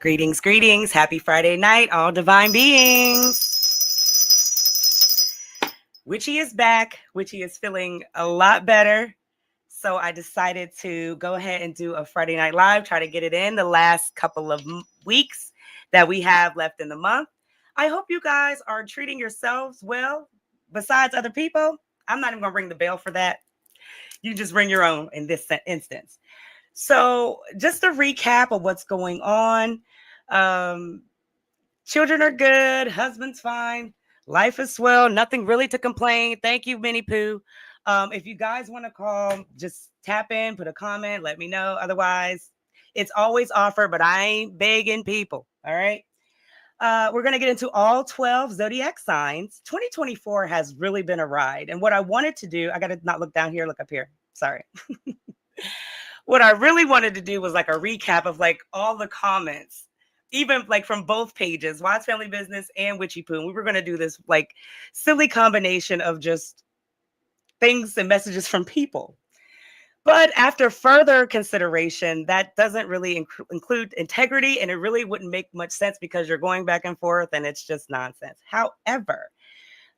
Greetings, greetings. Happy Friday night, all divine beings. Witchy is back. Witchy is feeling a lot better. So I decided to go ahead and do a Friday night live, try to get it in the last couple of weeks that we have left in the month. I hope you guys are treating yourselves well. Besides other people, I'm not even going to ring the bell for that. You just ring your own in this instance. So just a recap of what's going on. Children are good. Husband's fine. Life is swell. Nothing really to complain. Thank you, Minnie Pooh. If you guys want to call, just tap in, put a comment, let me know. Otherwise, it's always offered, but I ain't begging people. All right. We're going to get into all 12 zodiac signs. 2024 has really been a ride. And what I wanted to do, I got to not look down here, look up here. Sorry. What I really wanted to do was like a recap of like all the comments, even like from both pages, Wise Family Business and WitchyPoo. We were going to do this like silly combination of just things and messages from people. But after further consideration, that doesn't really include integrity, and it really wouldn't make much sense because you're going back and forth and it's just nonsense. However,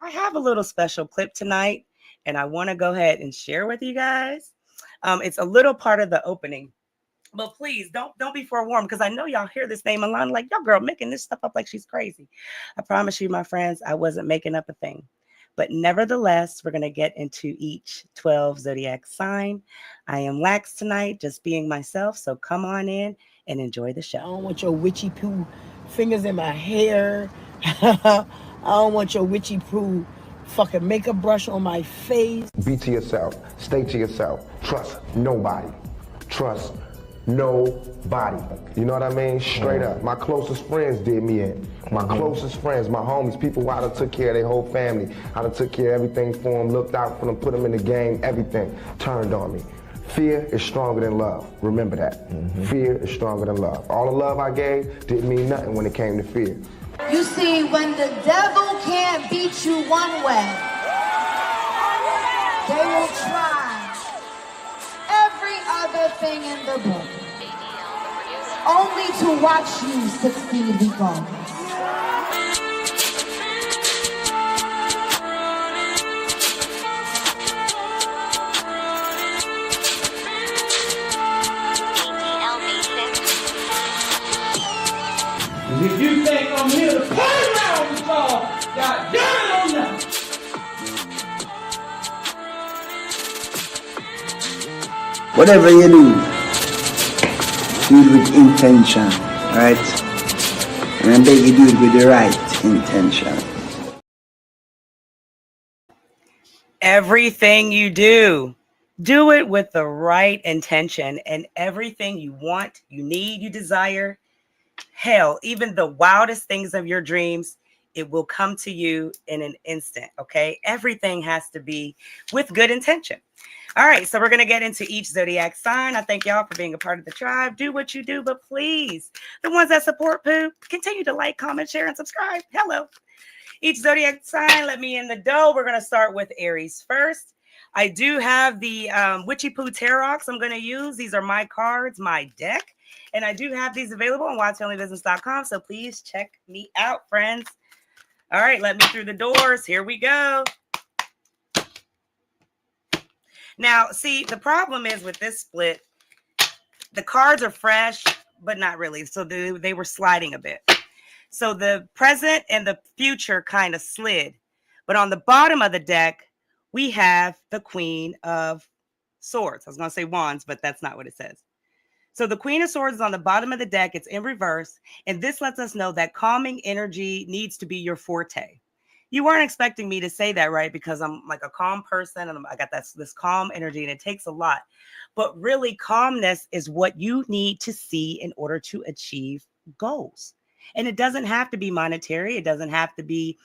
I have a little special clip tonight and I want to go ahead and share with you guys. It's a little part of the opening, but please don't be forewarned, because I know y'all hear this name online like, yo, girl, making this stuff up like she's crazy. I promise you, my friends, I wasn't making up a thing. But nevertheless, we're going to get into each 12 zodiac sign. I am lax tonight, just being myself. So come on in and enjoy the show. I don't want your WitchyPoo fingers in my hair. I don't want your WitchyPoo fucking makeup brush on my face. Be to yourself. Stay to yourself. Trust nobody. Trust nobody. You know what I mean? Straight up. My closest friends did me in. My closest friends, my homies, people who I done took care of their whole family. I done took care of everything for them, looked out for them, put them in the game, everything turned on me. Fear is stronger than love. Remember that. Fear is stronger than love. All the love I gave didn't mean nothing when it came to fear. You see, when the devil can't beat you one way, they will try every other thing in the book, only to watch you succeed regardless. If you think I'm here to play around with y'all, y'all done on nothing. Whatever you do it with intention, right? And I beg you do it with the right intention. Everything you do it with the right intention, and everything you want, you need, you desire, hell, even the wildest things of your dreams, it will come to you in an instant, okay? Everything has to be with good intention. All right, so we're going to get into each zodiac sign. I thank y'all for being a part of the tribe. Do what you do, but please, the ones that support Pooh, continue to like, comment, share, and subscribe. Hello. Each zodiac sign, let me in the dough. We're going to start with Aries first. I do have the WitchyPoo Tarots I'm going to use. These are my cards, my deck. And I do have these available on wisefamilybusiness.com. So please check me out, friends. All right, let me through the doors. Here we go. Now, see, the problem is with this split, the cards are fresh, but not really. So they were sliding a bit. So the present and the future kind of slid. But on the bottom of the deck, we have the Queen of Swords. I was going to say Wands, but that's not what it says. So the Queen of Swords is on the bottom of the deck. It's in reverse. And this lets us know that calming energy needs to be your forte. You weren't expecting me to say that, right? Because I'm like a calm person and I got this calm energy, and it takes a lot. But really, calmness is what you need to see in order to achieve goals. And it doesn't have to be monetary. It doesn't have to be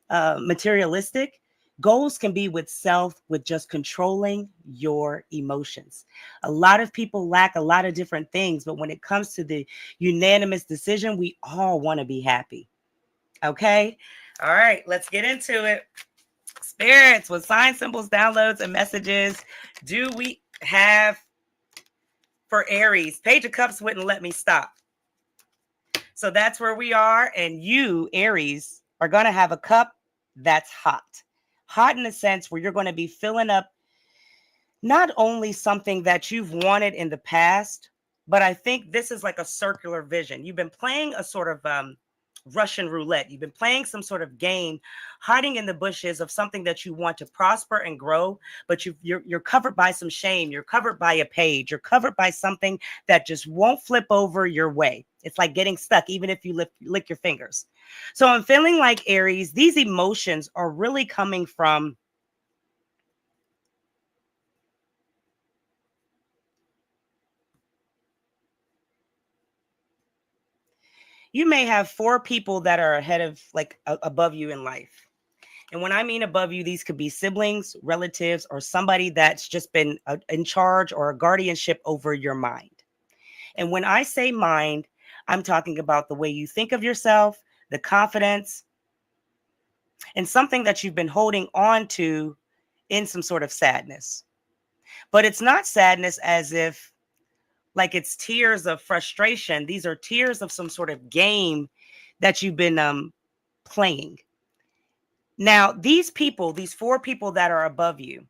materialistic. Goals can be with self, with just controlling your emotions. A lot of people lack a lot of different things, but when it comes to the unanimous decision, we all want to be happy. Okay. All right, let's get into it. Spirits, with sign symbols, downloads, and messages do we have for Aries? Page of Cups wouldn't let me stop. So that's where we are. And you, Aries, are going to have a cup that's hot. Hot in the sense where you're going to be filling up not only something that you've wanted in the past, but I think this is like a circular vision. You've been playing a sort of Russian roulette. You've been playing some sort of game, hiding in the bushes of something that you want to prosper and grow, but you're covered by some shame. You're covered by a page. You're covered by something that just won't flip over your way. It's like getting stuck, even if you lick your fingers. So I'm feeling like, Aries, these emotions are really coming from you may have 4 people that are ahead of, like, above you in life. And when I mean above you, these could be siblings, relatives, or somebody that's just been in charge or a guardianship over your mind. And when I say mind, I'm talking about the way you think of yourself, the confidence, and something that you've been holding on to in some sort of sadness. But it's not sadness as if like it's tears of frustration. These are tears of some sort of game that you've been playing. Now, these people, these 4 people that are above you,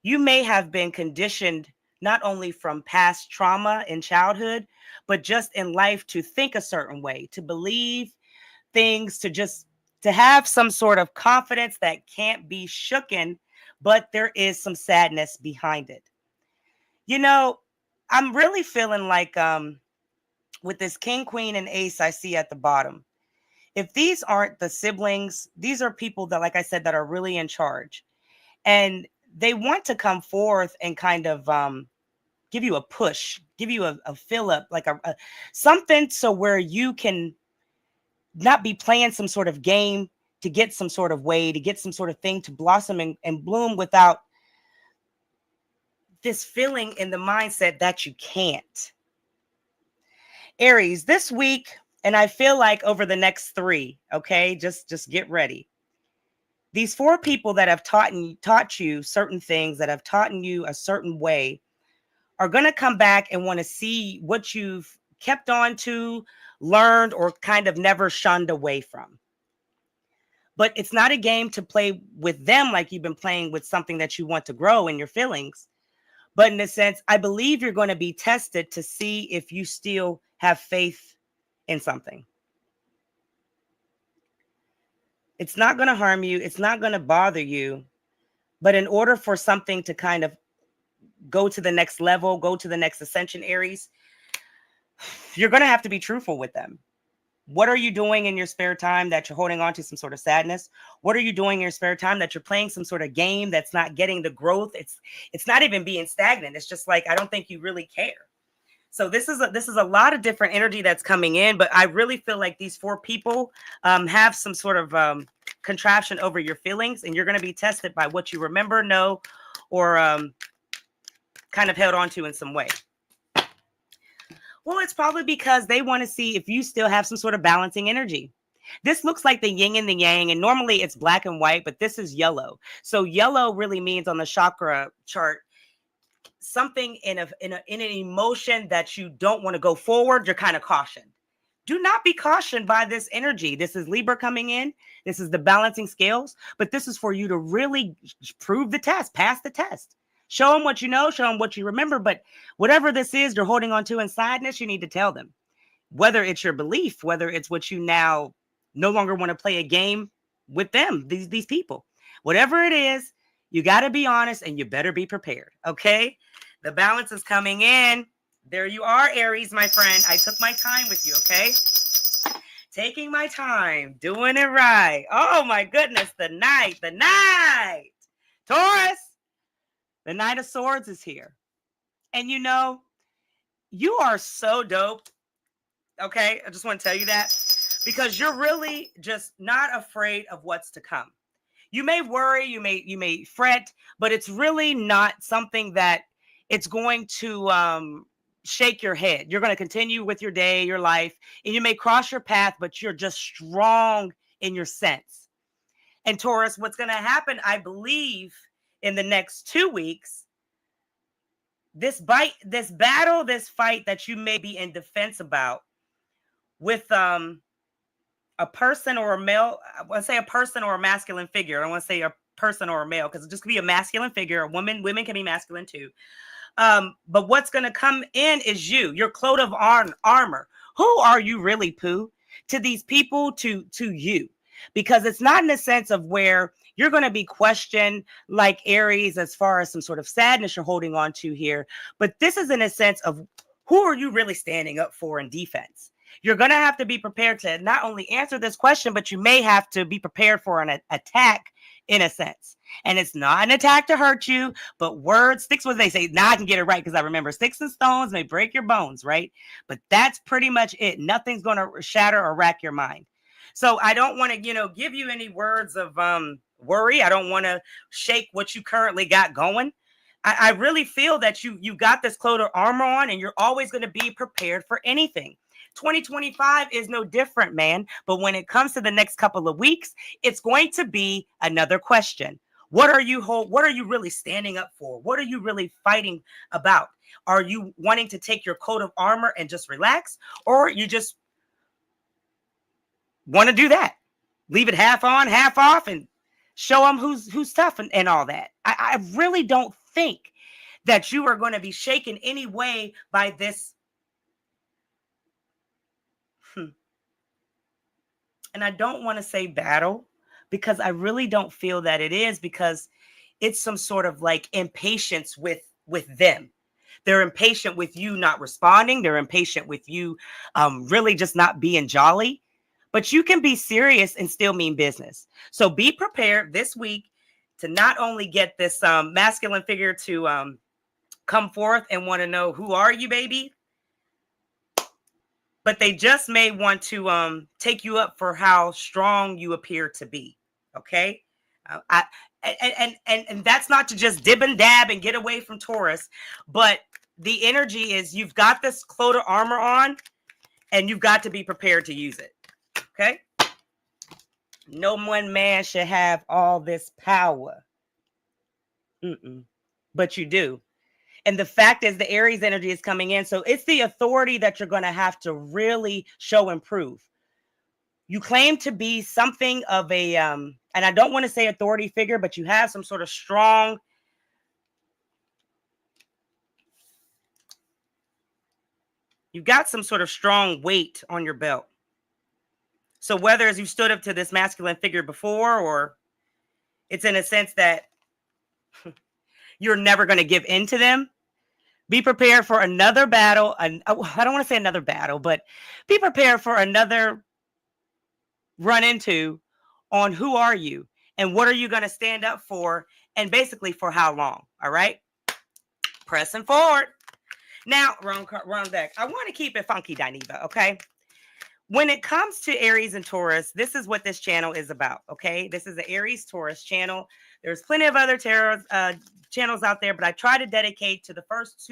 you may have been conditioned not only from past trauma in childhood, but just in life to think a certain way, to believe things, to have some sort of confidence that can't be shooken, but there is some sadness behind it. You know, I'm really feeling like with this king, queen, and ace I see at the bottom, if these aren't the siblings, these are people that, like I said, that are really in charge. And they want to come forth and kind of give you a push, give you a fill up, like a something so where you can not be playing some sort of game to get some sort of way, to get some sort of thing to blossom and bloom without this feeling in the mindset that you can't. Aries, this week, and I feel like over the next 3, okay, just get ready. These 4 people that have taught you certain things, that have taught you a certain way, are going to come back and want to see what you've kept on to, learned, or kind of never shunned away from. But it's not a game to play with them like you've been playing with something that you want to grow in your feelings. But in a sense, I believe you're going to be tested to see if you still have faith in something. It's not going to harm you. It's not going to bother you. But in order for something to kind of go to the next level, go to the next ascension, Aries, you're going to have to be truthful with them. What are you doing in your spare time that you're holding on to some sort of sadness? What are you doing in your spare time that you're playing some sort of game that's not getting the growth? It's not even being stagnant. It's just like, I don't think you really care. So this is a lot of different energy that's coming in, but I really feel like these 4 people have some sort of contraption over your feelings, and you're going to be tested by what you remember, know, or kind of held on to in some way. Well, it's probably because they want to see if you still have some sort of balancing energy. This looks like the yin and the yang, and normally it's black and white, but this is yellow. So yellow really means on the chakra chart, something in an emotion that you don't want to go forward. You're kind of cautioned. Do not be cautioned by this energy. This is Libra coming in. This is the balancing scales, but this is for you to really prove the test, pass the test. Show them what you know, show them what you remember. But whatever this is you're holding on to insideness, you need to tell them. Whether it's your belief, whether it's what you now no longer want to play a game with them, these people. Whatever it is, you got to be honest and you better be prepared, okay? The balance is coming in. There you are, Aries, my friend. I took my time with you, okay? Taking my time, doing it right. Oh, my goodness, the night. Taurus. The Knight of Swords is here. And you know, you are so dope. Okay, I just want to tell you that because you're really just not afraid of what's to come. You may worry, you may fret, but it's really not something that it's going to shake your head. You're going to continue with your day, your life, and you may cross your path, but you're just strong in your sense. And Taurus, what's going to happen, I believe, in the next 2 weeks, this battle, this fight that you may be in defense about with a person or a male. I want to say a person or a masculine figure. I don't want to say a person or a male because it just could be a masculine figure. A woman, women can be masculine too. But what's going to come in is your coat of armor. Who are you really, Pooh? To these people, to you, because it's not in the sense of where you're going to be questioned like Aries as far as some sort of sadness you're holding on to here. But this is in a sense of who are you really standing up for in defense? You're going to have to be prepared to not only answer this question, but you may have to be prepared for an attack in a sense. And it's not an attack to hurt you, but words, sticks, what they say. Now I can get it right because I remember sticks and stones may break your bones, right? But that's pretty much it. Nothing's going to shatter or rack your mind. So I don't want to, give you any words of worry. I don't want to shake what you currently got going. I really feel that you got this coat of armor on and you're always going to be prepared for anything. 2025 is no different, man. But when it comes to the next couple of weeks, it's going to be another question. What are you really standing up for? What are you really fighting about? Are you wanting to take your coat of armor and just relax? Or you just want to do that? Leave it half on, half off and show them who's tough and all that. I really don't think that you are going to be shaken any way by this. And I don't want to say battle because I really don't feel that it is, because it's some sort of like impatience with them. They're impatient with you not responding. They're impatient with you really just not being jolly. But you can be serious and still mean business. So be prepared this week to not only get this masculine figure to come forth and want to know, who are you, baby? But they just may want to take you up for how strong you appear to be. Okay. And that's not to just dib and dab and get away from Taurus, but the energy is you've got this coat of armor on and you've got to be prepared to use it. Okay. No one man should have all this power. But you do. And the fact is the Aries energy is coming in. So it's the authority that you're going to have to really show and prove. You claim to be something of a, and I don't want to say authority figure, but you have some sort of strong, you've got some sort of strong weight on your belt. So whether as you stood up to this masculine figure before, or it's in a sense that you're never going to give in to them, be prepared for another battle. I don't want to say another battle, but be prepared for another run into on who are you and what are you going to stand up for, and basically for how long. All right. Pressing forward. Now, wrong deck. I want to keep it funky, Dineva. Okay. When it comes to Aries and Taurus, this is what this channel is about. Okay. This is the Aries Taurus channel. There's plenty of other tarot channels out there, but I try to dedicate to the first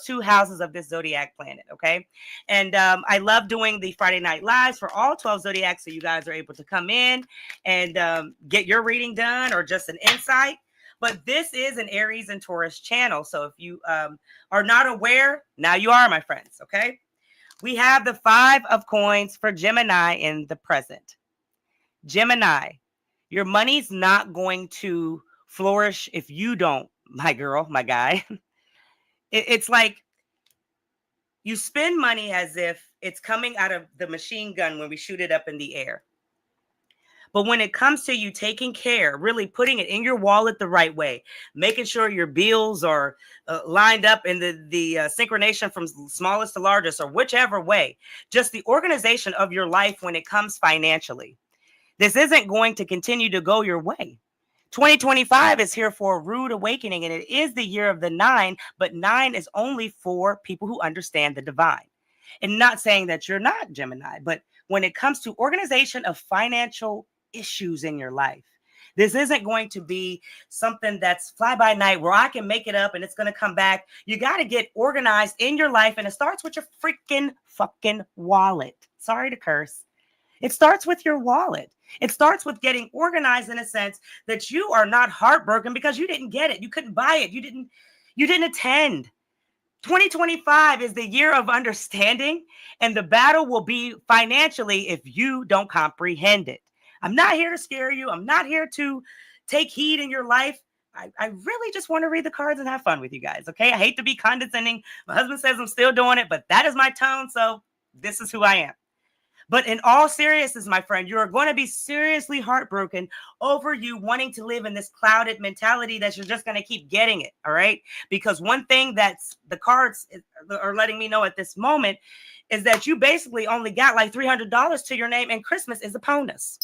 two houses of this zodiac planet. Okay. And I love doing the Friday night lives for all 12 zodiacs, so you guys are able to come in and get your reading done or just an insight. But this is an Aries and Taurus channel. So if you are not aware, now you are, my friends. Okay. We have the 5 of coins for Gemini in the present. Gemini, your money's not going to flourish if you don't, my girl, my guy. It's like you spend money as if it's coming out of the machine gun when we shoot it up in the air. But when it comes to you taking care, really putting it in your wallet the right way, making sure your bills are lined up in the synchronization from smallest to largest, or whichever way, just the organization of your life when it comes financially. This isn't going to continue to go your way. 2025 is here for a rude awakening, and it is the year of the 9, but 9 is only for people who understand the divine. And not saying that you're not Gemini, but when it comes to organization of financial issues in your life, this isn't going to be something that's fly by night where I can make it up and it's going to come back. You got to get organized in your life, and it starts with your freaking fucking wallet. Sorry to curse. It starts with your wallet. It starts with getting organized in a sense that you are not heartbroken because you didn't get it. You couldn't buy it. You didn't attend. 2025 is the year of understanding, and the battle will be financially if you don't comprehend it. I'm not here to scare you. I'm not here to take heed in your life. I really just want to read the cards and have fun with you guys, okay? I hate to be condescending. My husband says I'm still doing it, but that is my tone, so this is who I am. But in all seriousness, my friend, you are going to be seriously heartbroken over you wanting to live in this clouded mentality that you're just going to keep getting it, all right? Because one thing that's the cards are letting me know at this moment is that you basically only got like $300 to your name, and Christmas is upon us.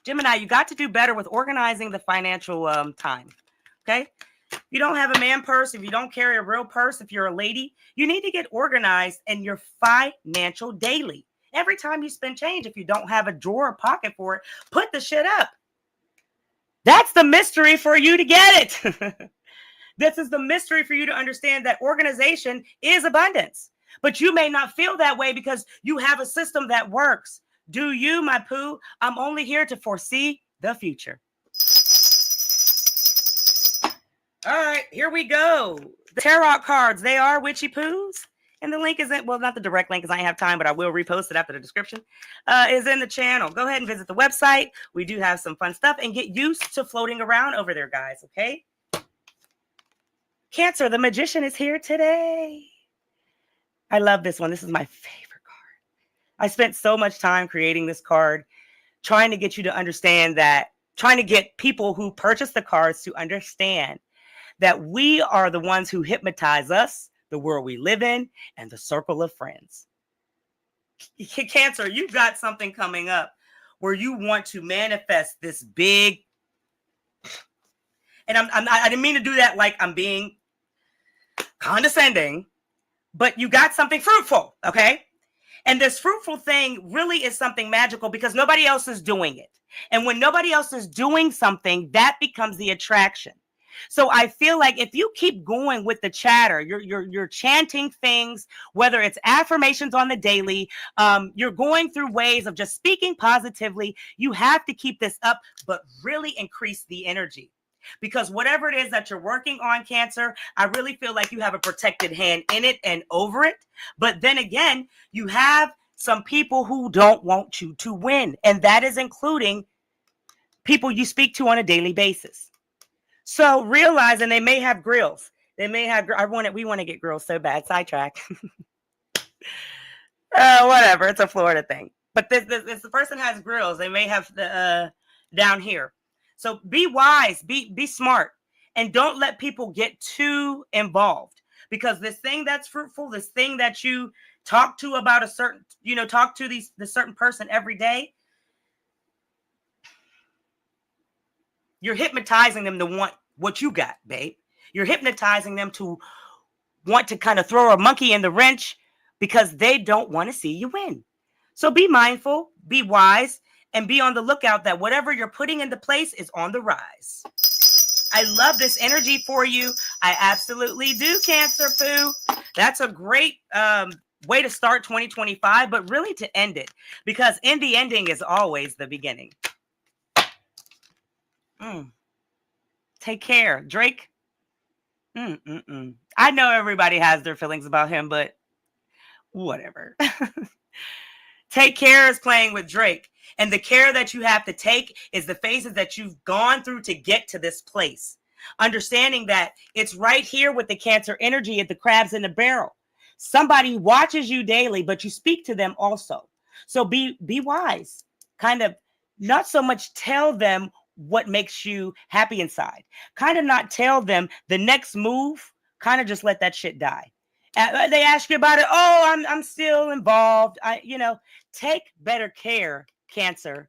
Gemini, you got to do better with organizing the financial time, okay? You don't have a man purse, if you don't carry a real purse, if you're a lady, you need to get organized in your financial daily. Every time you spend change, if you don't have a drawer or pocket for it, put the shit up. That's the mystery for you to get it. This is the mystery for you to understand that organization is abundance. But you may not feel that way because you have a system that works. Do you, my poo? I'm only here to foresee the future. All right, here we go. The tarot cards, they are WitchyPoos. And the link is in, well, not the direct link because I ain't have time, but I will repost it after the description, is in the channel. Go ahead and visit the website. We do have some fun stuff and get used to floating around over there, guys, okay? Cancer, the magician is here today. I love this one. This is my favorite card. I spent so much time creating this card, trying to get you to understand that, trying to get people who purchase the cards to understand that we are the ones who hypnotize us, the world we live in, and the circle of friends. Cancer, you've got something coming up where you want to manifest this big, and I didn't mean to do that like I'm being condescending, but you got something fruitful, okay? And this fruitful thing really is something magical because nobody else is doing it. And when nobody else is doing something, that becomes the attraction. So I feel like if you keep going with the chatter, you're chanting things, whether it's affirmations on the daily, you're going through ways of just speaking positively. You have to keep this up, but really increase the energy. Because whatever it is that you're working on, Cancer, I really feel like you have a protected hand in it and over it. But then again, you have some people who don't want you to win. And that is including people you speak to on a daily basis. So realizing they may have grills. They may have, we want to get grills so bad. Sidetrack. Whatever. It's a Florida thing. But this the person has grills. They may have the down here. So be wise, be smart, and don't let people get too involved, because this thing that's fruitful, this thing that you talk to about a certain, talk to the certain person every day, you're hypnotizing them to want what you got, babe. You're hypnotizing them to want to kind of throw a monkey in the wrench because they don't want to see you win. So be mindful, be wise, and be on the lookout that whatever you're putting into place is on the rise. I love this energy for you. I absolutely do, Cancer Poo. That's a great way to start 2025, but really to end it, because in the ending is always the beginning. Take care, Drake. I know everybody has their feelings about him, but whatever. Take Care is playing with Drake. And the care that you have to take is the phases that you've gone through to get to this place. Understanding that it's right here with the Cancer energy at the crabs in the barrel. Somebody watches you daily, but you speak to them also. So be wise. Kind of not so much tell them what makes you happy inside. Kind of not tell them the next move. Kind of just let that shit die. They ask you about it. Oh, I'm still involved. Take better care, Cancer,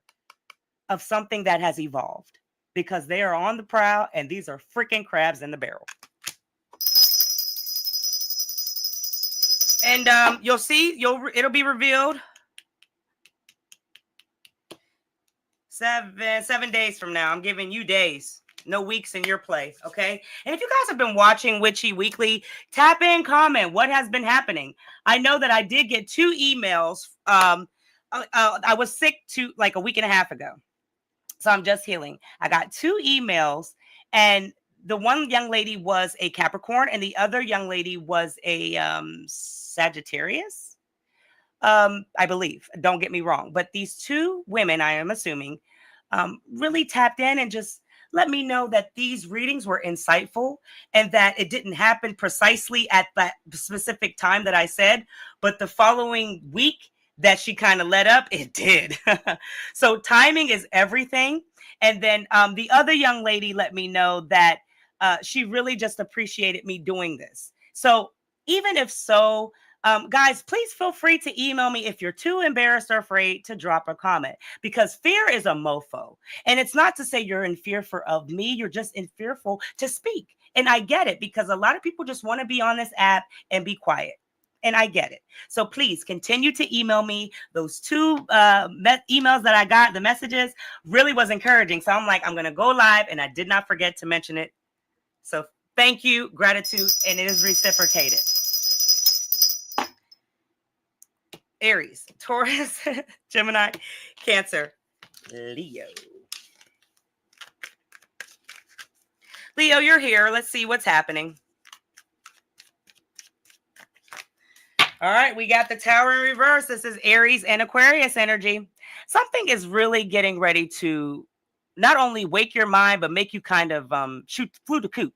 of something that has evolved, because they are on the prowl and these are freaking crabs in the barrel. And you'll see, it'll be revealed 7 days from now. I'm giving you days, no weeks in your play, okay? And if you guys have been watching Witchy Weekly, tap in, comment what has been happening. I know that I did get 2 emails. I was sick like a week and a half ago, so I'm just healing. I got 2 emails, and the one young lady was a Capricorn and the other young lady was a Sagittarius, I believe. Don't get me wrong. But these two women, I am assuming, really tapped in and just let me know that these readings were insightful and that it didn't happen precisely at that specific time that I said, but the following week that she kind of let up, it did. So timing is everything. And then the other young lady let me know that she really just appreciated me doing this. So even if so, guys, please feel free to email me if you're too embarrassed or afraid to drop a comment, because fear is a mofo. And it's not to say you're in fear of me. You're just in fearful to speak. And I get it, because a lot of people just want to be on this app and be quiet. And I get it. So please continue to email me. Those two emails that I got, the messages, really was encouraging. So I'm like, I'm going to go live, and I did not forget to mention it. So thank you, gratitude, and it is reciprocated. Aries, Taurus, Gemini, Cancer, Leo. Leo, you're here. Let's see what's happening. All right, we got the Tower in reverse. This is Aries and Aquarius energy. Something is really getting ready to not only wake your mind, but make you kind of shoot the coop.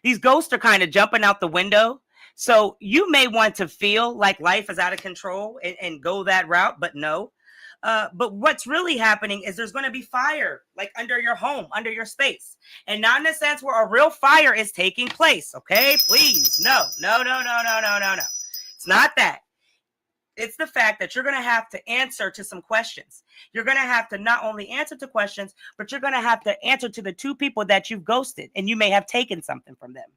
These ghosts are kind of jumping out the window. So you may want to feel like life is out of control and go that route, but no. But what's really happening is there's going to be fire like under your home, under your space. And not in a sense where a real fire is taking place. Okay, please. No. It's not that. It's the fact that you're going to have to answer to some questions. You're going to have to not only answer to questions, but you're going to have to answer to the two people that you've ghosted, and you may have taken something from them.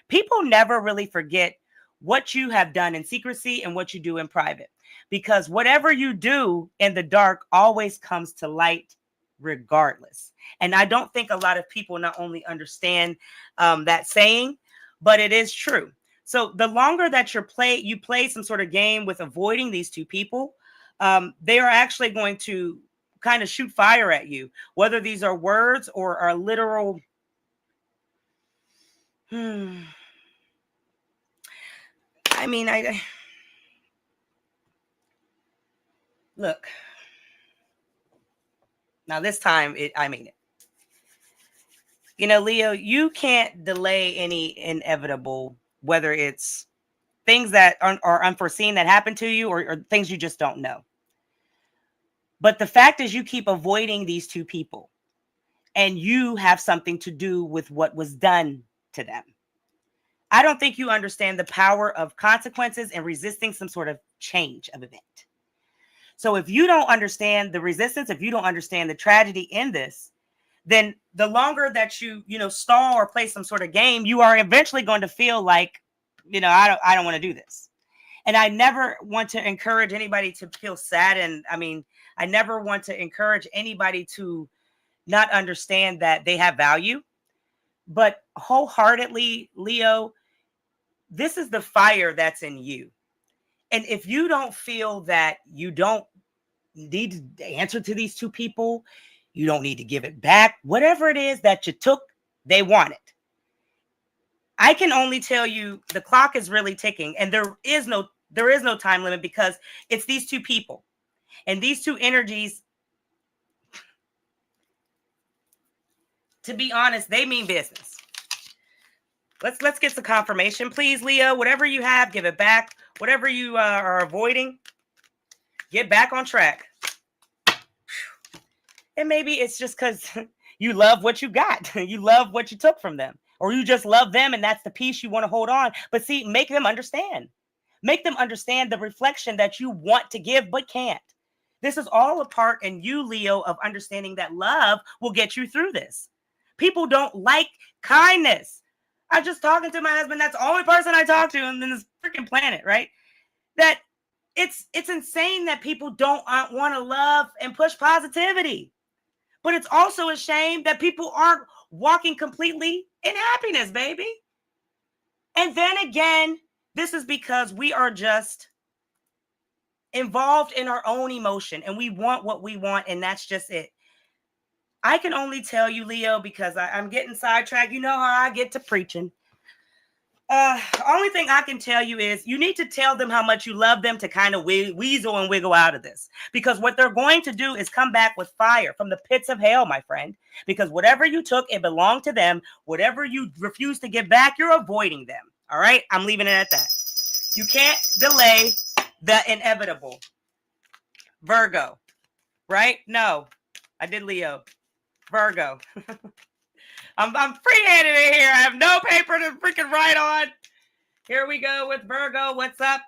People never really forget what you have done in secrecy and what you do in private, because whatever you do in the dark always comes to light regardless. And I don't think a lot of people not only understand that saying, but it is true. So the longer that you play some sort of game with avoiding these two people, they are actually going to kind of shoot fire at you, whether these are words or are literal. I mean, look. Now this time, I mean it. You know, Leo, you can't delay any inevitable, whether it's things that are unforeseen that happen to you or things you just don't know. But the fact is you keep avoiding these two people, and you have something to do with what was done to them. I don't think you understand the power of consequences and resisting some sort of change of event. So if you don't understand the resistance, if you don't understand the tragedy in this, then the longer that you stall or play some sort of game, you are eventually going to feel like, I don't want to do this. And I never want to encourage anybody to feel sad. And I mean, I never want to encourage anybody to not understand that they have value. But wholeheartedly, Leo, this is the fire that's in you. And if you don't feel that you don't need to answer to these two people, you don't need to give it back, whatever it is that you took, they want it. I can only tell you the clock is really ticking, and there is no time limit, because it's these two people and these two energies. To be honest, they mean business. Let's get some confirmation, please, Leo. Whatever you have, give it back. Whatever you are avoiding, get back on track. And maybe it's just because you love what you got. You love what you took from them, or you just love them, and that's the piece you want to hold on. But see, make them understand. Make them understand the reflection that you want to give but can't. This is all a part in you, Leo, of understanding that love will get you through this. People don't like kindness. I'm just talking to my husband. That's the only person I talk to on this freaking planet, right? That it's insane that people don't want to love and push positivity. But it's also a shame that people aren't walking completely in happiness, baby. And then again, this is because we are just involved in our own emotion, and we want what we want, and that's just it. I can only tell you, Leo, because I'm getting sidetracked. You know how I get to preaching. Only thing I can tell you is you need to tell them how much you love them to kind of weasel and wiggle out of this. Because what they're going to do is come back with fire from the pits of hell, my friend. Because whatever you took, it belonged to them. Whatever you refuse to give back, you're avoiding them. All right? I'm leaving it at that. You can't delay the inevitable. Virgo, right? No, I did Leo. Virgo. I'm free-handed in here. I have no paper to freaking write on. Here we go with Virgo. What's up?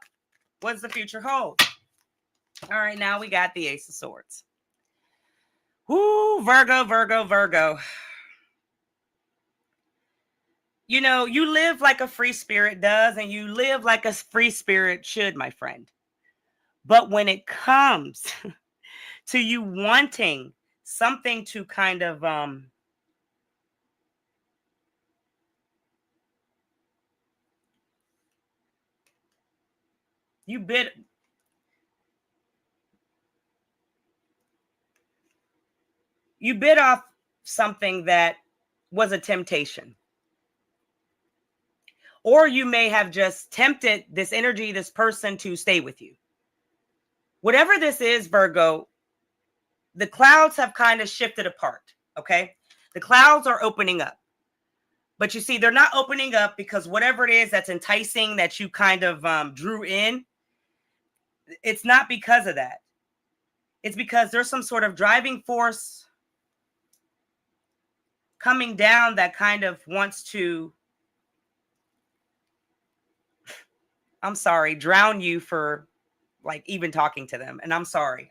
What's the future hold? All right, now we got the Ace of Swords. Woo, Virgo, Virgo, Virgo. You know, you live like a free spirit does, and you live like a free spirit should, my friend. But when it comes to you wanting something to kind of you bit off something that was a temptation. Or you may have just tempted this energy, this person to stay with you. Whatever this is, Virgo, the clouds have kind of shifted apart, okay? The clouds are opening up. But you see, they're not opening up because whatever it is that's enticing that you kind of drew in, it's not because of that. It's because there's some sort of driving force coming down that kind of wants to, I'm sorry, drown you for like even talking to them. And I'm sorry.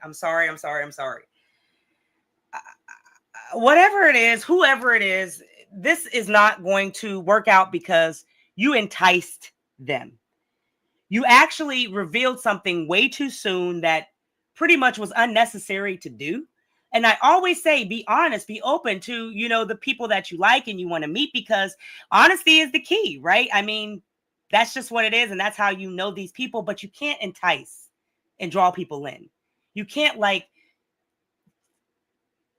Whatever it is, whoever it is, this is not going to work out because you enticed them. You actually revealed something way too soon that pretty much was unnecessary to do. And I always say, be honest, be open to, you know, the people that you like and you want to meet, because honesty is the key, right? I mean, that's just what it is. And that's how you know these people, but you can't entice and draw people in. You can't like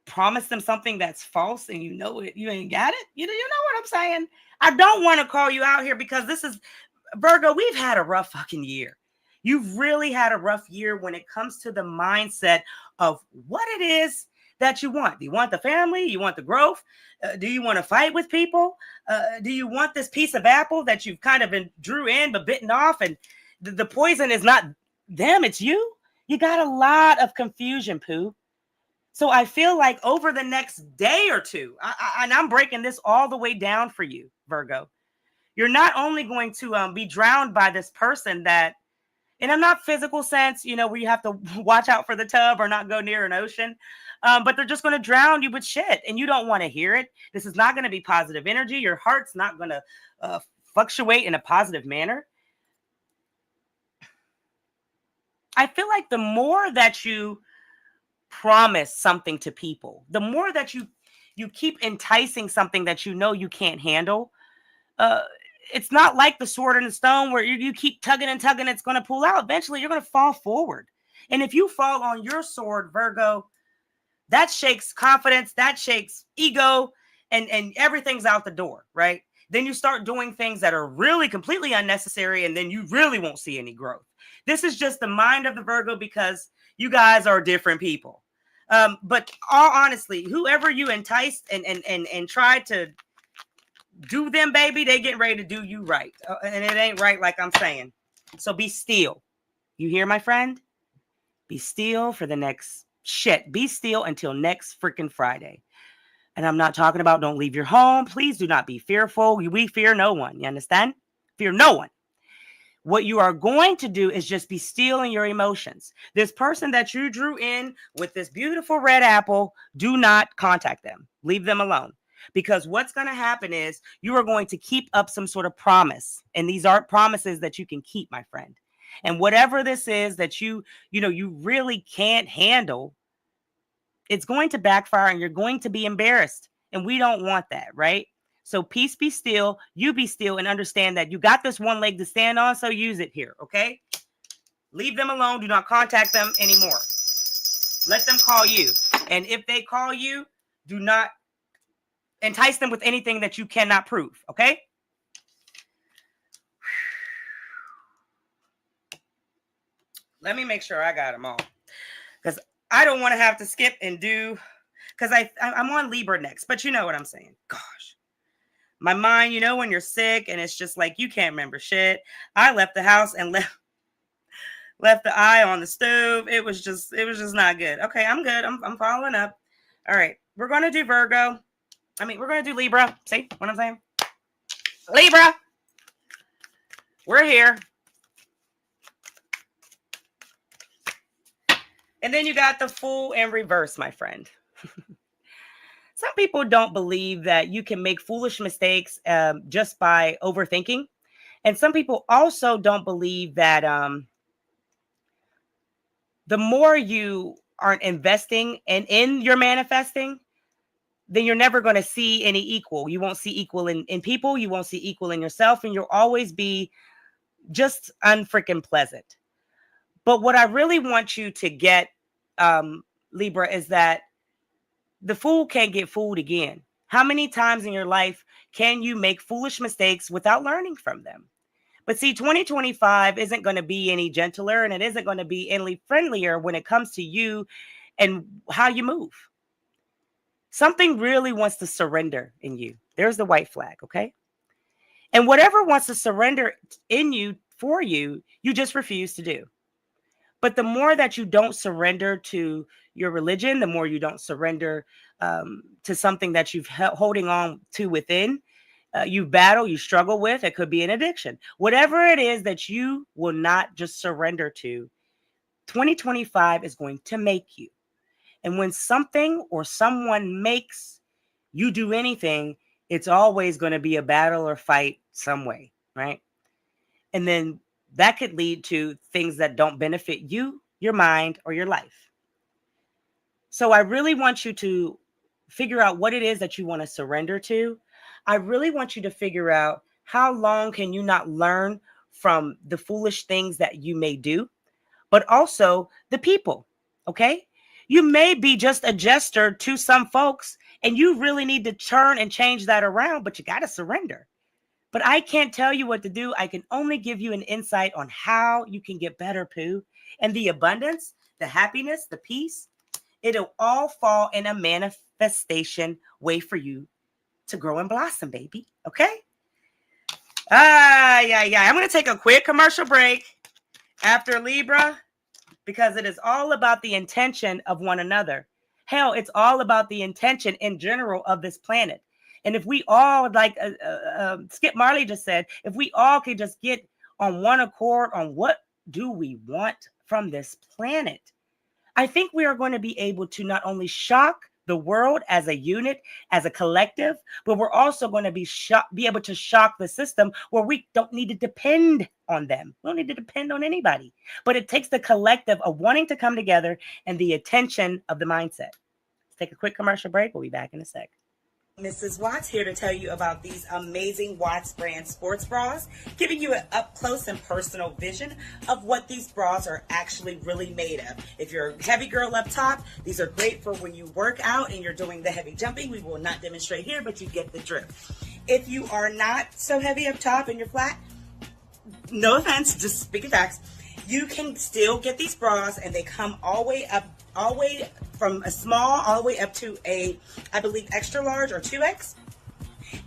promise them something that's false and you know it, you ain't got it. You know what I'm saying? I don't want to call you out here because this is Virgo. We've had a rough fucking year. You've really had a rough year when it comes to the mindset of what it is that you want. Do you want the family? You want the growth? Do you want to fight with people? Do you want this piece of apple that you've kind of drew in but bitten off, and the poison is not them, it's you? You got a lot of confusion, Pooh. So I feel like over the next day or two, and I'm breaking this all the way down for you, Virgo, you're not only going to be drowned by this person that, and I'm not physical sense, you know, where you have to watch out for the tub or not go near an ocean, but they're just going to drown you with shit, and you don't want to hear it. This is not going to be positive energy. Your heart's not going to fluctuate in a positive manner. I feel like the more that you promise something to people, the more that you keep enticing something that you know you can't handle, it's not like the sword and the stone where you keep tugging and tugging, it's going to pull out. Eventually, you're going to fall forward. And if you fall on your sword, Virgo, that shakes confidence, that shakes ego, and everything's out the door, right? Then you start doing things that are really completely unnecessary, and then you really won't see any growth. This is just the mind of the Virgo because you guys are different people. But all honestly, whoever you enticed and tried to do them, baby, they getting ready to do you right. And it ain't right like I'm saying. So be still. You hear, my friend? Be still for the next shit. Be still until next freaking Friday. And I'm not talking about don't leave your home. Please do not be fearful. We fear no one. You understand? Fear no one. What you are going to do is just be still in your emotions. This person that you drew in with this beautiful red apple, do not contact them. Leave them alone. Because what's going to happen is you are going to keep up some sort of promise. And these aren't promises that you can keep, my friend. And whatever this is that you really can't handle, it's going to backfire and you're going to be embarrassed. And we don't want that, right? So peace, be still, you be still, and understand that you got this one leg to stand on, so use it here, okay? Leave them alone. Do not contact them anymore. Let them call you. And if they call you, do not entice them with anything that you cannot prove, okay? Let me make sure I got them all, because I don't want to have to skip and do, because I'm on Libra next, but you know what I'm saying. Gosh, my mind, you know, when you're sick and it's just like you can't remember shit. I left the house and left the eye on the stove. It was just not good. Okay, I'm good. I'm following up. All right, we're gonna do Virgo. We're gonna do Libra. See what I'm saying? Libra, we're here. And then you got the Fool in reverse, my friend. Some people don't believe that you can make foolish mistakes just by overthinking. And some people also don't believe that the more you aren't investing in your manifesting, then you're never going to see any equal. You won't see equal in people. You won't see equal in yourself. And you'll always be just unfreaking pleasant. But what I really want you to get, Libra, is that the fool can't get fooled again. How many times in your life can you make foolish mistakes without learning from them? But see, 2025 isn't going to be any gentler, and it isn't going to be any friendlier when it comes to you and how you move. Something really wants to surrender in you. There's the white flag, okay? And whatever wants to surrender in you, for you, you just refuse to do. But the more that you don't surrender to your religion, the more you don't surrender to something that you've holding on to within, you battle, you struggle with. It could be an addiction. Whatever it is that you will not just surrender to, 2025 is going to make you. And when something or someone makes you do anything, it's always going to be a battle or fight some way, right? And then that could lead to things that don't benefit you, your mind, or your life. So I really want you to figure out what it is that you want to surrender to. I really want you to figure out how long can you not learn from the foolish things that you may do, but also the people, okay? You may be just a jester to some folks, and you really need to turn and change that around, but you got to surrender. But I can't tell you what to do. I can only give you an insight on how you can get better, Pooh. And the abundance, the happiness, the peace, it'll all fall in a manifestation way for you to grow and blossom, baby. Okay? Yeah. I'm going to take a quick commercial break after Libra, because it is all about the intention of one another. Hell, it's all about the intention in general of this planet. And if we all, like Skip Marley just said, if we all could just get on one accord on what do we want from this planet, I think we are going to be able to not only shock the world as a unit, as a collective, but we're also going to be able to shock the system where we don't need to depend on them. We don't need to depend on anybody. But it takes the collective of wanting to come together and the attention of the mindset. Let's take a quick commercial break. We'll be back in a sec. Mrs. Watts here to tell you about these amazing Watts brand sports bras, giving you an up close and personal vision of what these bras are actually really made of. If you're a heavy girl up top, these are great for when you work out and you're doing the heavy jumping. We will not demonstrate here, but you get the drift. If you are not so heavy up top and you're flat, no offense, just speaking facts, you can still get these bras, and they come all the way from a small all the way up to a, I believe, extra large or 2X.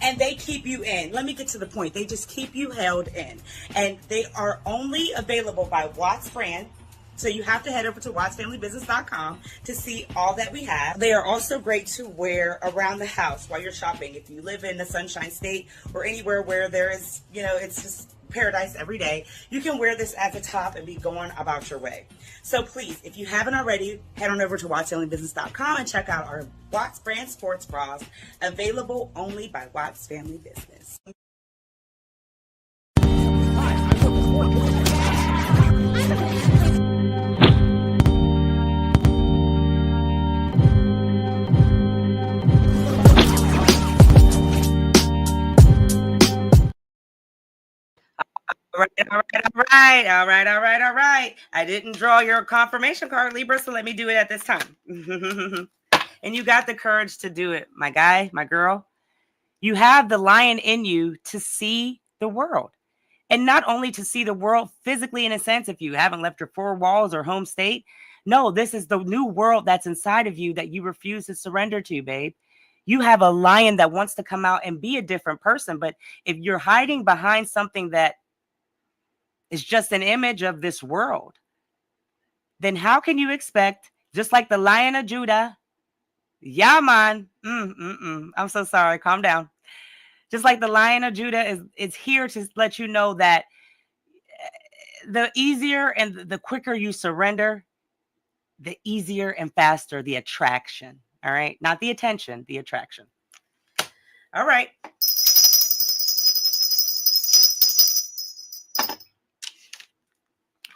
And they keep you in. Let me get to the point. They just keep you held in. And they are only available by Watts brand. So you have to head over to wattsfamilybusiness.com to see all that we have. They are also great to wear around the house while you're shopping. If you live in the Sunshine State or anywhere where there is, it's just paradise every day, you can wear this at the top and be going about your way. So please, if you haven't already, head on over to wattsfamilybusiness.com and check out our Watts brand sports bras, available only by Watts Family Business. All right. I didn't draw your confirmation card, Libra, so let me do it at this time. And you got the courage to do it, my guy, my girl. You have the lion in you to see the world. And not only to see the world physically, in a sense, if you haven't left your four walls or home state. No, this is the new world that's inside of you that you refuse to surrender to, babe. You have a lion that wants to come out and be a different person. But if you're hiding behind something that is just an image of this world, then how can you expect, just like the Lion of Judah, yeah, man, I'm so sorry, calm down. Just like the Lion of Judah is here to let you know that the easier and the quicker you surrender, the easier and faster the attraction. All right. Not the attention, the attraction. All right.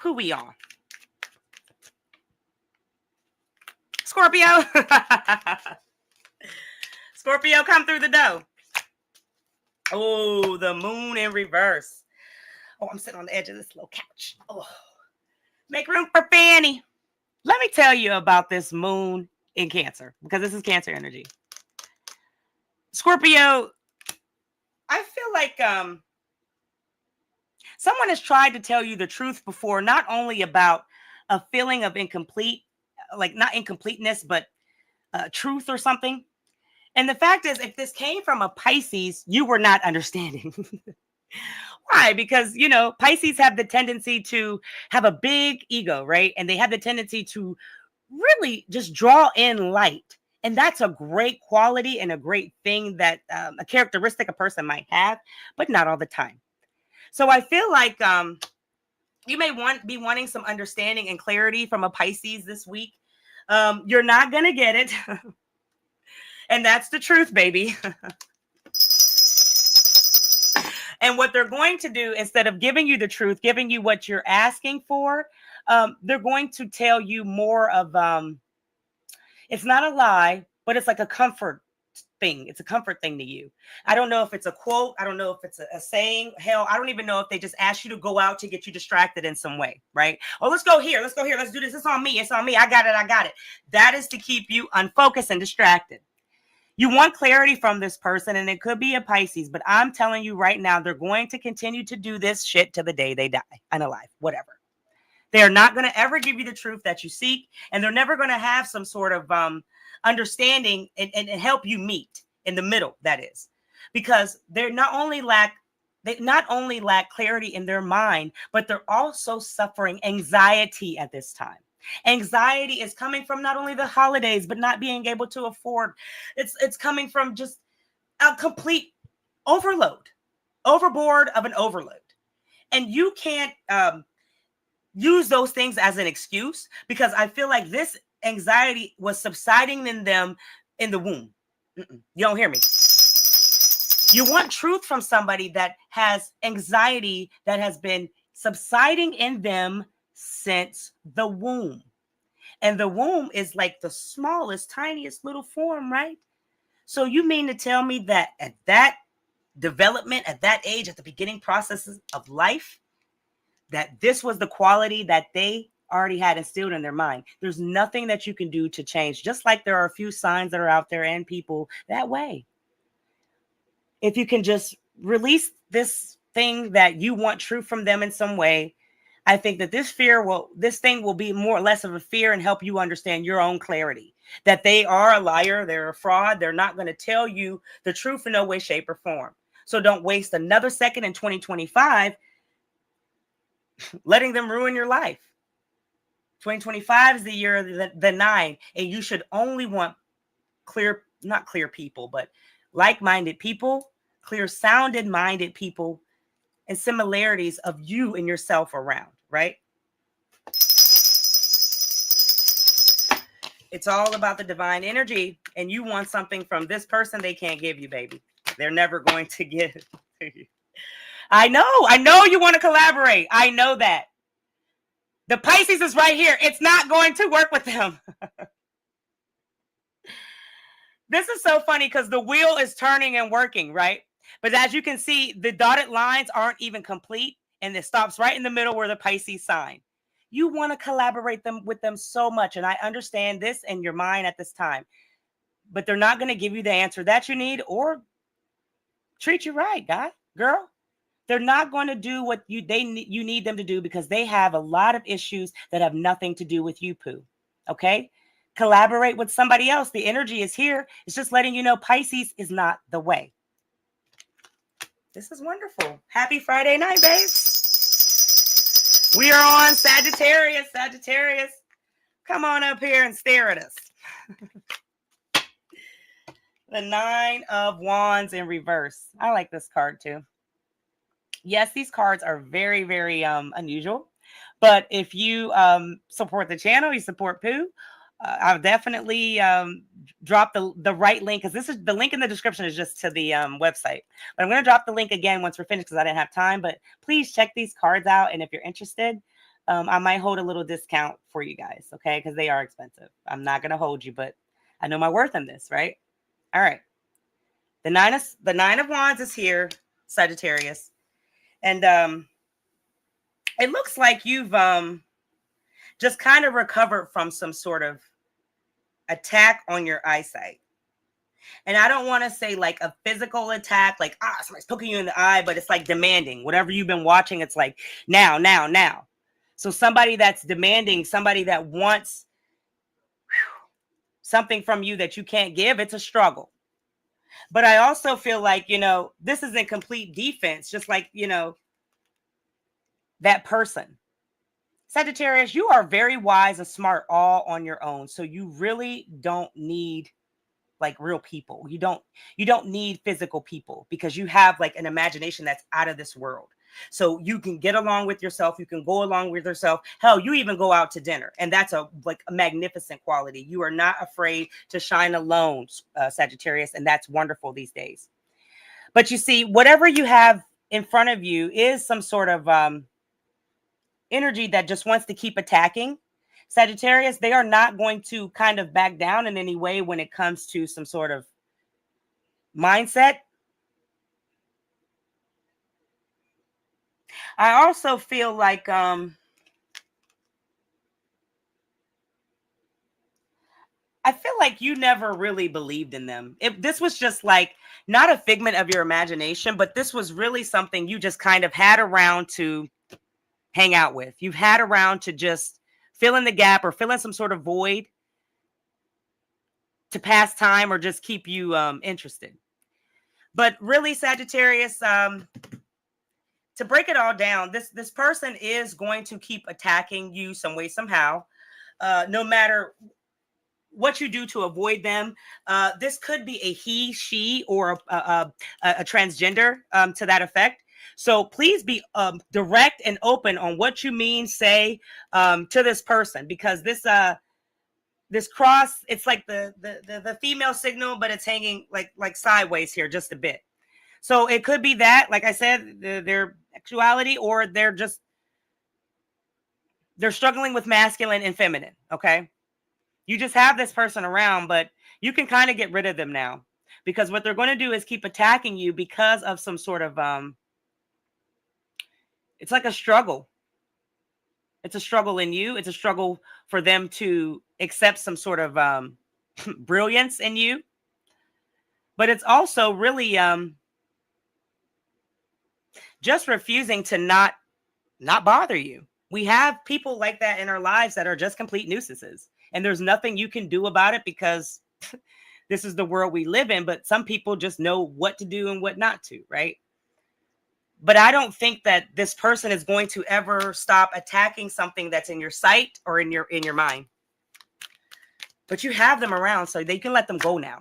Who we are? Scorpio. Scorpio, come through the door. Oh, the moon in reverse. Oh, I'm sitting on the edge of this little couch. Oh, make room for Fanny. Let me tell you about this moon in Cancer, because this is Cancer energy. Scorpio, I feel like someone has tried to tell you the truth before, not only about a feeling of incomplete, like not incompleteness, but truth or something. And the fact is, if this came from a Pisces, you were not understanding. Why? Because, you know, Pisces have the tendency to have a big ego, right? And they have the tendency to really just draw in light. And that's a great quality and a great thing that a characteristic a person might have, but not all the time. So I feel like you may be wanting some understanding and clarity from a Pisces this week. You're not going to get it. And that's the truth, baby. And what they're going to do, instead of giving you the truth, giving you what you're asking for, they're going to tell you more of, it's not a lie, but it's like a comfort thing. It's a comfort thing to you. I don't know if it's a quote. I don't know if it's a saying. Hell, I don't even know if they just ask you to go out to get you distracted in some way, right? Oh, let's go here. Let's go here. Let's do this. It's on me. It's on me. I got it. I got it. That is to keep you unfocused and distracted. You want clarity from this person, and it could be a Pisces, but I'm telling you right now, they're going to continue to do this shit to the day they die, unalive, whatever. They're not going to ever give you the truth that you seek, and they're never going to have some sort of understanding and help you meet in the middle, that is. Because they not only lack clarity in their mind, but they're also suffering anxiety at this time. Anxiety is coming from not only the holidays, but not being able to afford. It's coming from just a complete overboard of an overload. And you can't use those things as an excuse, because I feel like this anxiety was subsiding in them in the womb. You don't hear me. You want truth from somebody that has anxiety that has been subsiding in them since the womb. And the womb is like the smallest, tiniest little form, right? So you mean to tell me that at that development, at that age, at the beginning processes of life, that this was the quality that they already had instilled in their mind? There's nothing that you can do to change, just like there are a few signs that are out there and people that way. If you can just release this thing that you want truth from them in some way, I think that this thing will be more or less of a fear and help you understand your own clarity, that they are a liar, they're a fraud, they're not going to tell you the truth in no way, shape, or form. So don't waste another second in 2025 letting them ruin your life. 2025 is the year of the 9, and you should only want not clear people, but like-minded people, clear-sounded minded people, and similarities of you and yourself around, right? It's all about the divine energy, and you want something from this person they can't give you, baby. They're never going to give it to you. I know you want to collaborate. I know that. The Pisces is right here. It's not going to work with them. This is so funny because the wheel is turning and working, right? But as you can see, the dotted lines aren't even complete, and it stops right in the middle where the Pisces sign. You want to collaborate with them so much, and I understand this in your mind at this time. but they're not going to give you the answer that you need or treat you right, guy, girl. They're not going to do what you need them to do because they have a lot of issues that have nothing to do with you, Pooh. Okay? Collaborate with somebody else. The energy is here. It's just letting you know Pisces is not the way. This is wonderful. Happy Friday night, babes. We are on Sagittarius. Sagittarius, come on up here and stare at us. The 9 of Wands in reverse. I like this card too. Yes, these cards are very, very unusual. But if you support the channel, you support Pooh, I'll definitely drop the right link, because this is the link in the description is just to the website. But I'm going to drop the link again once we're finished because I didn't have time. But please check these cards out. And if you're interested, I might hold a little discount for you guys, okay? Because they are expensive. I'm not going to hold you, but I know my worth in this, right? All right. The nine of Wands is here, Sagittarius. And it looks like you've just kind of recovered from some sort of attack on your eyesight. And I don't want to say like a physical attack, like, somebody's poking you in the eye, but it's like demanding. Whatever you've been watching, it's like now, now, now. So somebody that's demanding, somebody that wants something from you that you can't give, it's a struggle. But I also feel like, this is in complete defense, just like, that person. Sagittarius, you are very wise and smart all on your own. So you really don't need like real people. You don't need physical people because you have like an imagination that's out of this world. So you can get along with yourself. You can go along with yourself. Hell, you even go out to dinner. And that's a magnificent quality. You are not afraid to shine alone, Sagittarius. And that's wonderful these days. But you see, whatever you have in front of you is some sort of energy that just wants to keep attacking. Sagittarius, they are not going to kind of back down in any way when it comes to some sort of mindset. I also feel like I feel like you never really believed in them. This was just like not a figment of your imagination, but this was really something you just kind of had around to hang out with. You've had around to just fill in the gap or fill in some sort of void to pass time or just keep you interested. But really, Sagittarius, to break it all down, this person is going to keep attacking you some way, somehow, no matter what you do to avoid them. This could be a he, she, or a transgender to that effect. So please be direct and open on what you mean, say to this person, because this cross, it's like the female signal, but it's hanging like sideways here just a bit. So it could be that, like I said, their sexuality, or they're struggling with masculine and feminine. Okay. You just have this person around, but you can kind of get rid of them now, because what they're going to do is keep attacking you because of some sort of, it's like a struggle. It's a struggle in you. It's a struggle for them to accept some sort of brilliance in you. But it's also really just refusing to not bother you. We have people like that in our lives that are just complete nuisances. And there's nothing you can do about it because this is the world we live in. But some people just know what to do and what not to, right? But I don't think that this person is going to ever stop attacking something that's in your sight or in your mind. But you have them around, so they can let them go now.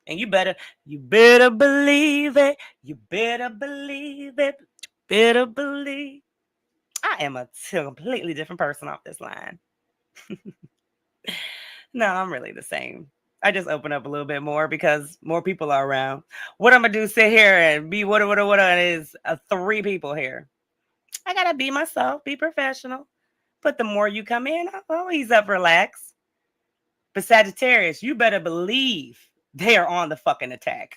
And you better believe it. You better believe it. You better believe. I am a completely different person off this line. No, I'm really the same. I just open up a little bit more because more people are around. What I'm going to do, sit here and be what is 3 people here. I got to be myself, be professional. But the more you come in, I'll ease up, relax. But Sagittarius, you better believe they are on the fucking attack.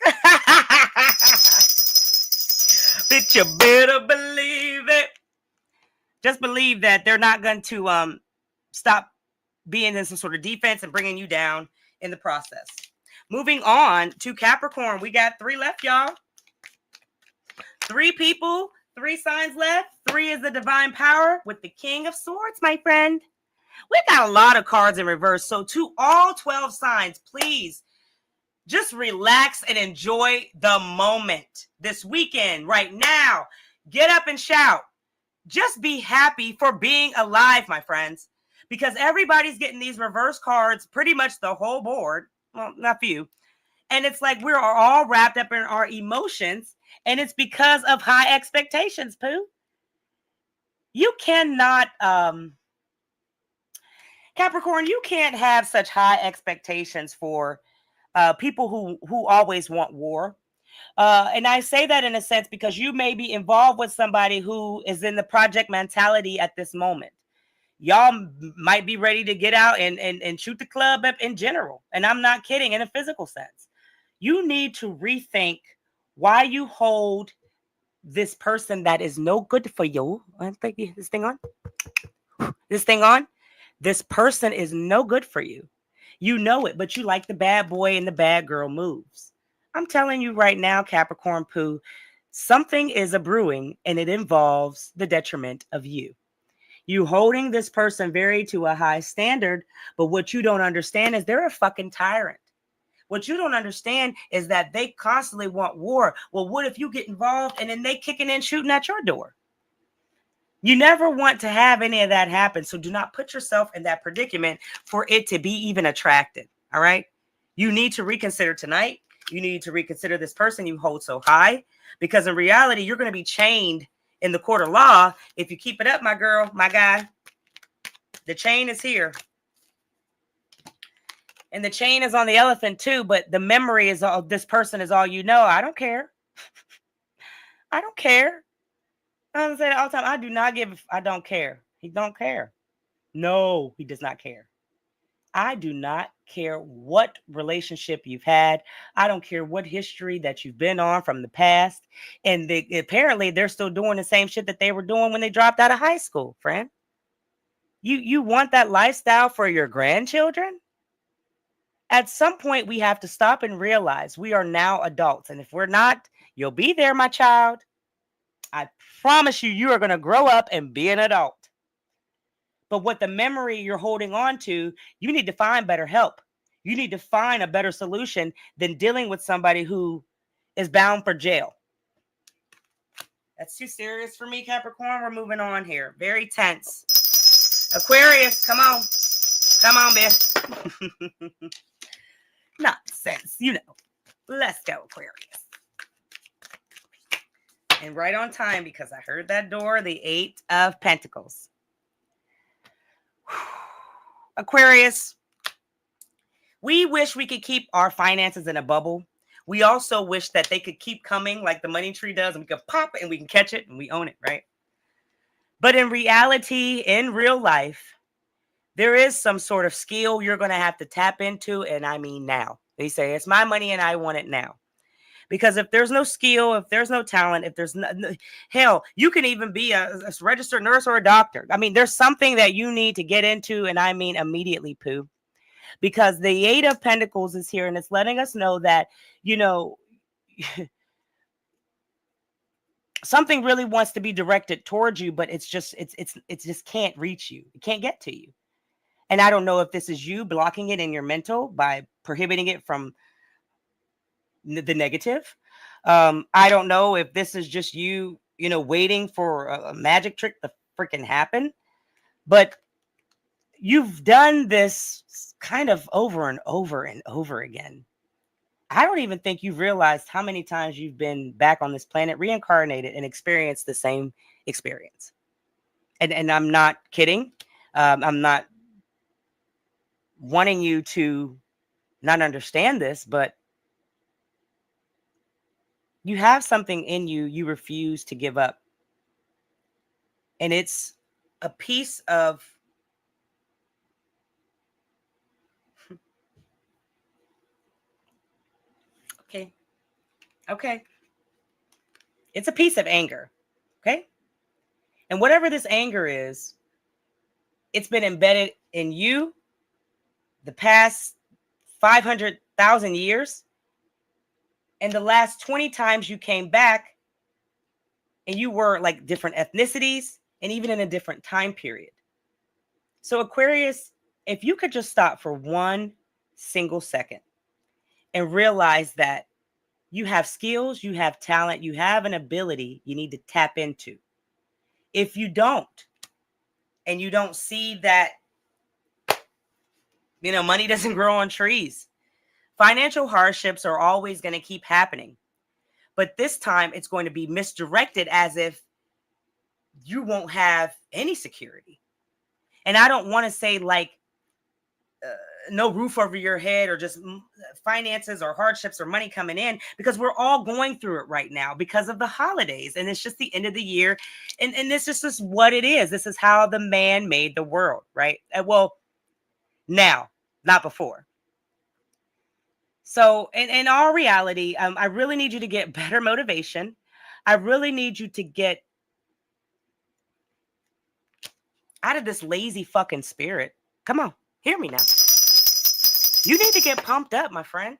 Bitch, you better believe it. Just believe that they're not going to stop being in some sort of defense and bringing you down in the process. Moving on to Capricorn. We got 3 left, y'all. 3 people, 3 signs left. 3 is the divine power with the King of Swords, my friend. We got a lot of cards in reverse. So to all 12 signs, please just relax and enjoy the moment this weekend, right now. Get up and shout. Just be happy for being alive, my friends, because everybody's getting these reverse cards, pretty much the whole board. Well, not few. And it's like we're all wrapped up in our emotions, and it's because of high expectations, Pooh. You cannot, Capricorn, you can't have such high expectations for people who always want war. And I say that in a sense because you may be involved with somebody who is in the project mentality at this moment. Y'all might be ready to get out and shoot the club up in general. And I'm not kidding, in a physical sense. You need to rethink why you hold this person that is no good for you. I think this thing on. This thing on. This person is no good for you. You know it, but you like the bad boy and the bad girl moves. I'm telling you right now, Capricorn Pooh, something is a brewing, and it involves the detriment of you. You holding this person very to a high standard, but what you don't understand is they're a fucking tyrant. What you don't understand is that they constantly want war. Well, what if you get involved and then they kicking in, shooting at your door? You never want to have any of that happen. So do not put yourself in that predicament for it to be even attracted. All right. You need to reconsider tonight. You need to reconsider this person you hold so high, because in reality, you're going to be chained in the court of law if you keep it up, my girl, my guy. The chain is here. And the chain is on the elephant too, but the memory is all, this person is all you know. I don't care. I don't care. I say it all the time. I do not give. I don't care. He don't care. No, he does not care. I do not care what relationship you've had. I don't care what history that you've been on from the past. And apparently they're still doing the same shit that they were doing when they dropped out of high school, friend. You want that lifestyle for your grandchildren? At some point, we have to stop and realize we are now adults. And if we're not, you'll be there, my child. I promise you, you are going to grow up and be an adult. But what the memory you're holding on to, you need to find better help. You need to find a better solution than dealing with somebody who is bound for jail. That's too serious for me, Capricorn. We're moving on here. Very tense. Aquarius, come on. Come on, bitch. Nonsense. You know. Let's go, Aquarius. And right on time, because I heard that door, the 8 of Pentacles. Aquarius, we wish we could keep our finances in a bubble. We also wish that they could keep coming like the money tree does, and we could pop it and we can catch it and we own it, right? But in reality, in real life, there is some sort of skill you're going to have to tap into, and I mean now. They say, it's my money and I want it now. Because if there's no skill, if there's no talent, if there's no, hell, you can even be a registered nurse or a doctor. I mean, there's something that you need to get into, and I mean immediately, Pooh. Because the 8 of Pentacles is here, and it's letting us know that, you know, something really wants to be directed towards you, but it's just can't reach you. It can't get to you. And I don't know if this is you blocking it in your mental by prohibiting it from the negative. I don't know if this is just you, you know, waiting for a magic trick to freaking happen. But you've done this kind of over and over and over again. I don't even think you've realized how many times you've been back on this planet, reincarnated, and experienced the same experience. And I'm not kidding. I'm not wanting you to not understand this, but you have something in you you refuse to give up. And it's a piece of Okay. It's a piece of anger. Okay. And whatever this anger is, it's been embedded in you the past 500,000 years, and the last 20 times you came back, and you were like different ethnicities and even in a different time period. So Aquarius, if you could just stop for one single second and realize that you have skills, you have talent, you have an ability you need to tap into. If you don't, and you don't see that, money doesn't grow on trees. Financial hardships are always going to keep happening. But this time it's going to be misdirected as if you won't have any security. And I don't want to say like no roof over your head or just finances or hardships or money coming in, because we're all going through it right now because of the holidays. And it's just the end of the year. And this is just what it is. This is how the man made the world, right? Well, now, not before. So in all reality, I really need you to get better motivation. I really need you to get out of this lazy fucking spirit. Come on, hear me now. You need to get pumped up, my friend.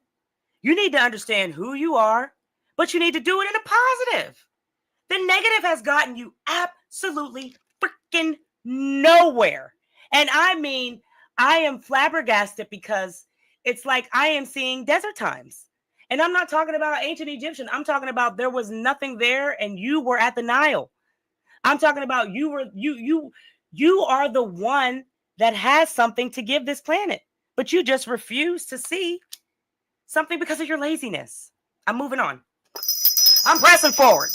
You need to understand who you are, but you need to do it in a positive. The negative has gotten you absolutely freaking nowhere. And I mean, I am flabbergasted because it's like I am seeing desert times. And I'm not talking about ancient Egyptian. I'm talking about there was nothing there and you were at the Nile. I'm talking about you are the one that has something to give this planet, but you just refuse to see something because of your laziness. I'm moving on. I'm pressing forward.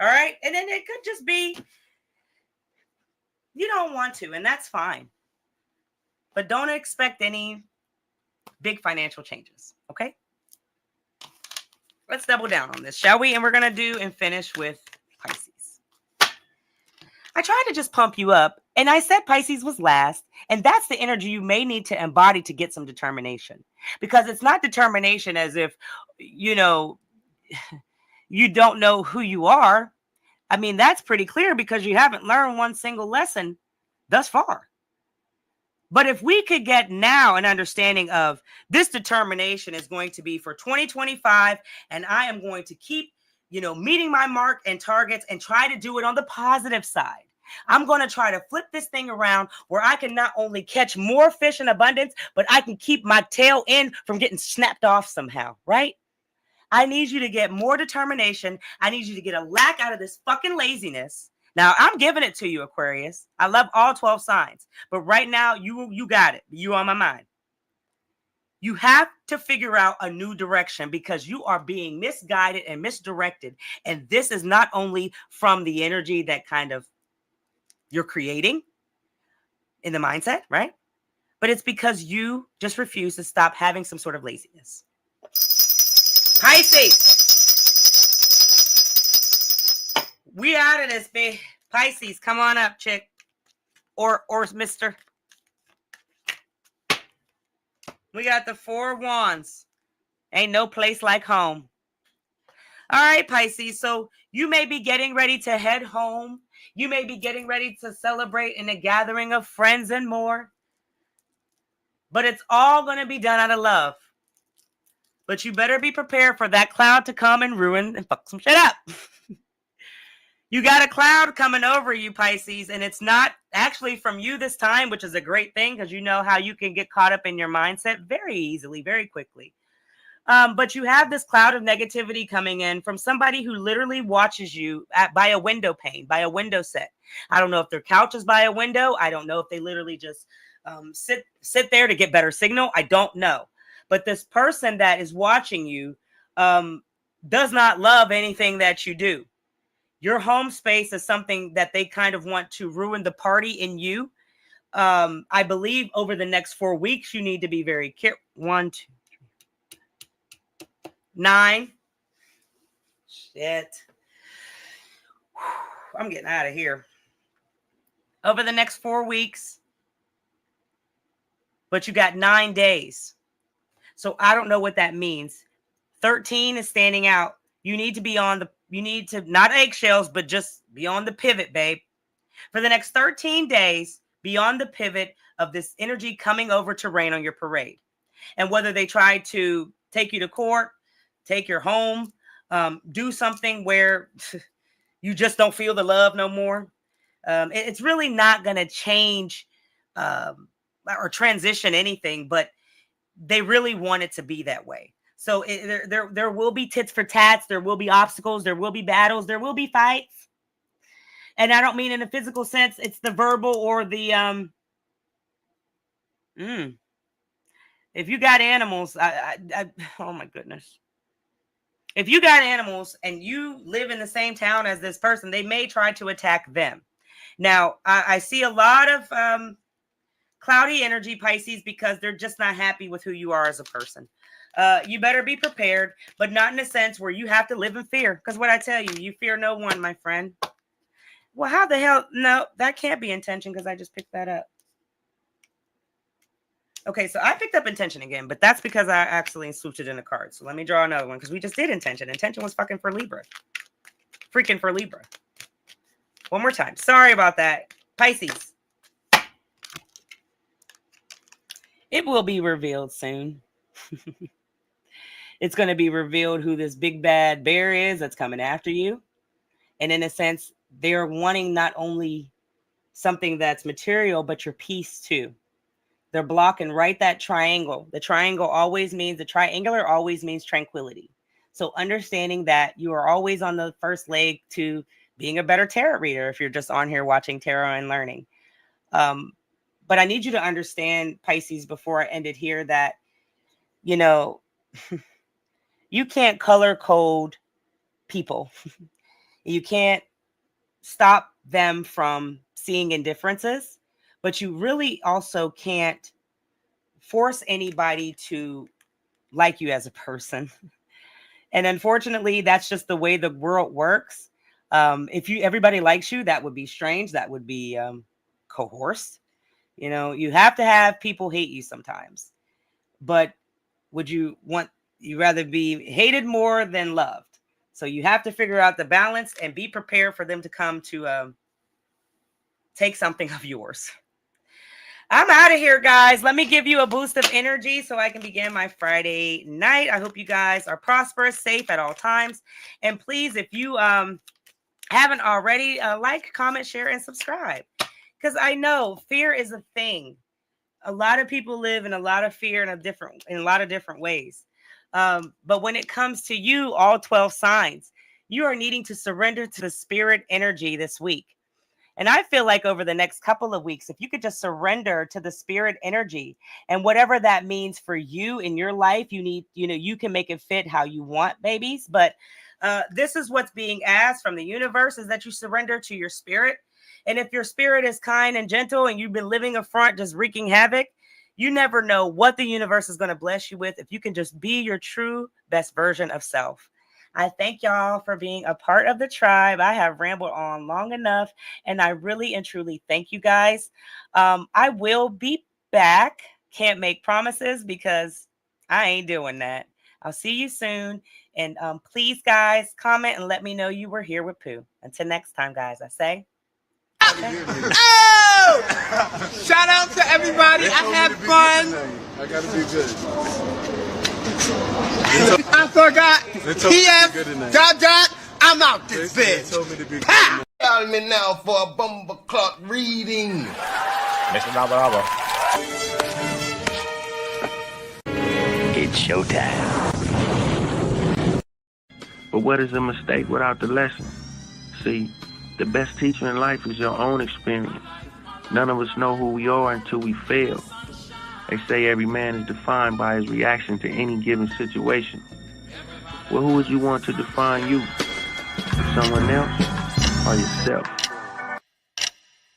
All right. And then it could just be you don't want to, and that's fine. But don't expect any big financial changes. Okay. Let's double down on this, shall we? And we're going to do and finish with Pisces. I tried to just pump you up, and I said Pisces was last, and that's the energy you may need to embody to get some determination, because it's not determination as if, you don't know who you are. I mean, that's pretty clear because you haven't learned one single lesson thus far. But if we could get now an understanding of this determination is going to be for 2025, and I am going to keep meeting my mark and targets and try to do it on the positive side. I'm going to try to flip this thing around where I can not only catch more fish in abundance, but I can keep my tail in from getting snapped off somehow, right? I need you to get more determination. I need you to get a lack out of this fucking laziness. Now, I'm giving it to you, Aquarius. I love all 12 signs. But right now, you got it. You on my mind. You have to figure out a new direction because you are being misguided and misdirected. And this is not only from the energy that kind of you're creating in the mindset, right? But it's because you just refuse to stop having some sort of laziness. Pisces. We out of this, babe. Pisces, come on up, chick. Or mister. We got the 4 wands. Ain't no place like home. All right, Pisces. So you may be getting ready to head home. You may be getting ready to celebrate in a gathering of friends and more. But it's all going to be done out of love. But you better be prepared for that cloud to come and ruin and fuck some shit up. You got a cloud coming over you, Pisces, and it's not actually from you this time, which is a great thing because you know how you can get caught up in your mindset very easily, very quickly. But you have this cloud of negativity coming in from somebody who literally watches you by a window pane, by a window set. I don't know if their couch is by a window. I don't know if they literally just sit there to get better signal. I don't know. But this person that is watching you does not love anything that you do. Your home space is something that they kind of want to ruin the party in you. I believe over the next 4 weeks, you need to be very careful. 1, 2, 3, 9. Shit. I'm getting out of here. Over the next 4 weeks. But you got 9 days. So I don't know what that means. 13 is standing out. You need to be you need to, not eggshells, but just be on the pivot, babe. For the next 13 days, beyond the pivot of this energy coming over to rain on your parade. And whether they try to take you to court, take your home, do something where you just don't feel the love no more, it's really not going to change or transition anything, but they really want it to be that way. So there will be tits for tats. There will be obstacles. There will be battles. There will be fights. And I don't mean in a physical sense. It's the verbal or the If you got animals, oh my goodness. If you got animals and you live in the same town as this person, they may try to attack them. Now, I see a lot of cloudy energy, Pisces, because they're just not happy with who you are as a person. You better be prepared, but not in a sense where you have to live in fear. Because what I tell you, you fear no one, my friend. Well, how the hell? No, that can't be intention because I just picked that up. Okay, so I picked up intention again, but that's because I actually swooped it in the card. So let me draw another one because we just did intention. Intention was fucking for Libra. Freaking for Libra. One more time. Sorry about that. Pisces. It will be revealed soon. It's going to be revealed who this big bad bear is that's coming after you. And in a sense, they're wanting not only something that's material, but your peace too. They're blocking right that triangle. The triangle always means, the triangular always means tranquility. So understanding that you are always on the first leg to being a better tarot reader if you're just on here watching tarot and learning. But I need you to understand, Pisces, before I end it here, that, you know, you can't color code people. You can't stop them from seeing indifferences, but you really also can't force anybody to like you as a person. And unfortunately, that's just the way the world works. If everybody likes you, that would be strange. That would be coerced. You know, you have to have people hate you sometimes. But would you rather be hated more than loved? So you have to figure out the balance and be prepared for them to come to take something of yours. I'm out of here, guys. Let me give you a boost of energy so I can begin my Friday night. I hope you guys are prosperous, safe at all times. And please, if you haven't already, like, comment, share, and subscribe. Because I know fear is a thing. A lot of people live in a lot of fear in a lot of different ways. But when it comes to you, all 12 signs, you are needing to surrender to the spirit energy this week. And I feel like over the next couple of weeks, if you could just surrender to the spirit energy and whatever that means for you in your life, you can make it fit how you want, babies. But this is what's being asked from the universe, is that you surrender to your spirit. And if your spirit is kind and gentle and you've been living a front just wreaking havoc, you never know what the universe is going to bless you with if you can just be your true best version of self. I thank y'all for being a part of the tribe. I have rambled on long enough, and I really and truly thank you guys. I will be back. Can't make promises because I ain't doing that. I'll see you soon. And please, guys, comment and let me know you were here with Pooh. Until next time, guys, I say. Oh! Shout out to everybody. I had fun. I gotta be good. I forgot. TF. I'm out this bitch. Told me to be Ha! Call me now for a bumper clock reading. Mr. Rubber. It's showtime. But what is a mistake without the lesson? See, the best teacher in life is your own experience. None of us know who we are until we fail. They say every man is defined by his reaction to any given situation. Well, who would you want to define you? Someone else or yourself?